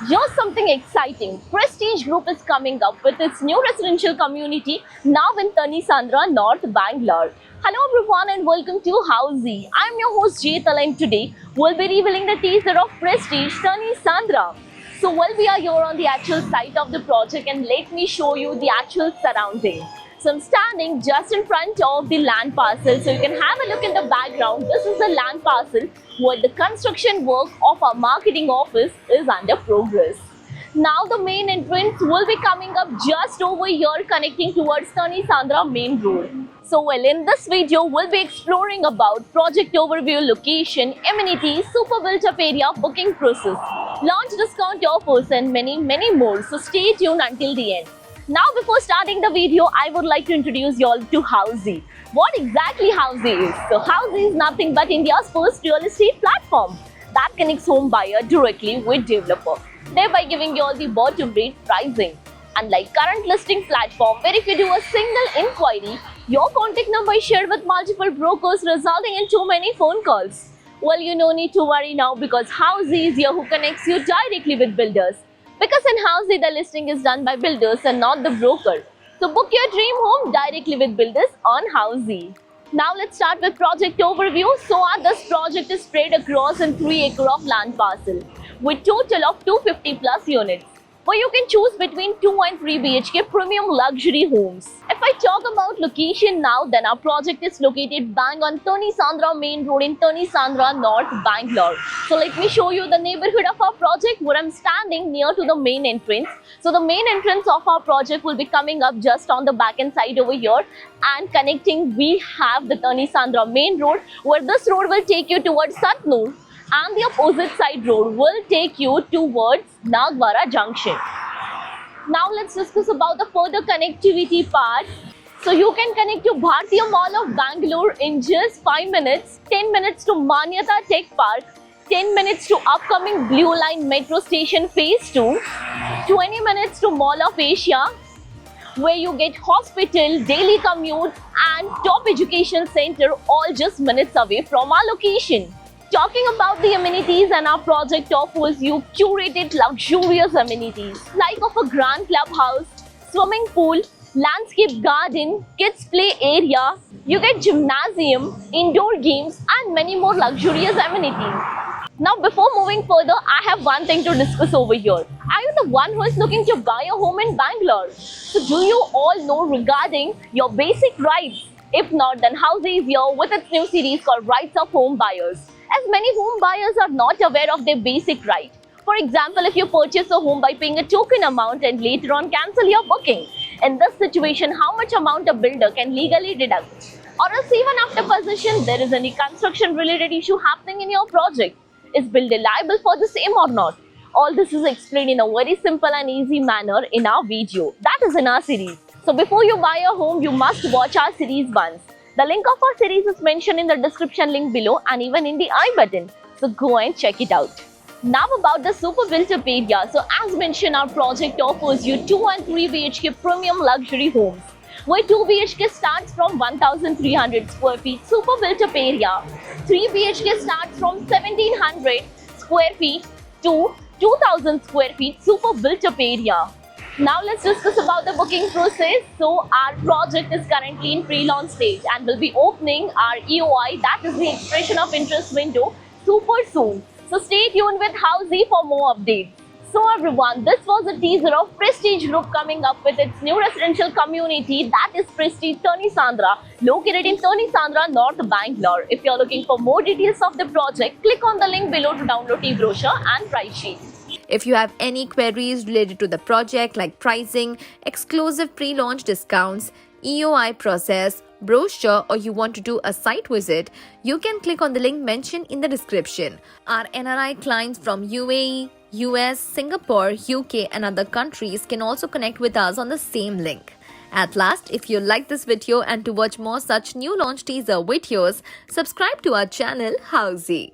Here's something exciting. Prestige Group is coming up with its new residential community now in Tani Sandra, North Bangalore. Hello everyone and welcome to Housey. I'm your host Jaytal and today we'll be revealing the teaser of Prestige Tani Sandra. So we are here on the actual site of the project and let me show you the actual surrounding. So I'm standing just in front of the land parcel, so you can have a look in the background. This is the land parcel where the construction work of our marketing office is under progress. Now the main entrance will be coming up just over here connecting towards Tani Sandra main road. So in this video we'll be exploring about project overview, location, amenities, super built up area, booking process, launch discount offers and many more. So stay tuned until the end. Now before starting the video, I would like to introduce you all to Housey. What exactly Housey is? So Housey is nothing but India's first real estate platform that connects home buyer directly with developer, thereby giving you all the bottom rate pricing. Unlike current listing platform where if you do a single inquiry, your contact number is shared with multiple brokers resulting in too many phone calls. Well, you no need to worry now because Housey is here who connects you directly with builders. Because in Housey, the listing is done by builders and not the broker. So book your dream home directly with builders on Housey. Now let's start with project overview. So this project is spread across an 3 acre of land parcel with total of 250 plus units, where you can choose between 2 and 3 BHK premium luxury homes. If I talk about location now, then our project is located bang on Tani Sandra main road in Tani Sandra, North Bangalore. So let me show you the neighborhood of our project where I'm standing near to the main entrance. So the main entrance of our project will be coming up just on the back end side over here, and connecting we have the Tani Sandra main road where this road will take you towards Satnur, and the opposite side road will take you towards Nagwara Junction. Now let's discuss about the further connectivity part. So you can connect to Bhartiya Mall of Bangalore in just 5 minutes, 10 minutes to Manyata Tech Park, 10 minutes to upcoming Blue Line Metro Station Phase 2, 20 minutes to Mall of Asia, where you get hospital, daily commute and top education center all just minutes away from our location. Talking about the amenities, and our project offers you curated luxurious amenities like of a grand clubhouse, swimming pool, landscape garden, kids play area, you get gymnasium, indoor games and many more luxurious amenities. Now before moving further, I have one thing to discuss over here. Are you the one who is looking to buy a home in Bangalore? So do you all know regarding your basic rights? If not, then Housey is here with its new series called Rights of Home Buyers. As many home buyers are not aware of their basic right. For example, if you purchase a home by paying a token amount and later on cancel your booking, in this situation, how much amount a builder can legally deduct? Or else even after possession, there is any construction related issue happening in your project. Is builder liable for the same or not? All this is explained in a very simple and easy manner in our video. That is in our series. So before you buy a home, you must watch our series once. The link of our series is mentioned in the description link below and even in the I button. So go and check it out. Now about the super built up area. So as mentioned, our project offers you 2 and 3 BHK premium luxury homes, where 2 BHK starts from 1300 square feet super built up area. 3 BHK starts from 1700 square feet to 2000 square feet super built up area. Now let's discuss about the booking process. So our project is currently in pre-launch stage and will be opening our EOI, that is the expression of interest window, super soon. So stay tuned with Housey for more updates. So everyone, this was a teaser of Prestige Group coming up with its new residential community, that is Prestige Tani Sandra, located in Tani Sandra, North Bangalore. If you're looking for more details of the project, click on the link below to download e-brochure and price sheet. If you have any queries related to the project like pricing, exclusive pre-launch discounts, EOI process, brochure, or you want to do a site visit, you can click on the link mentioned in the description. Our NRI clients from UAE, US, Singapore, UK and other countries can also connect with us on the same link. At last, if you like this video and to watch more such new launch teaser videos, subscribe to our channel Housey.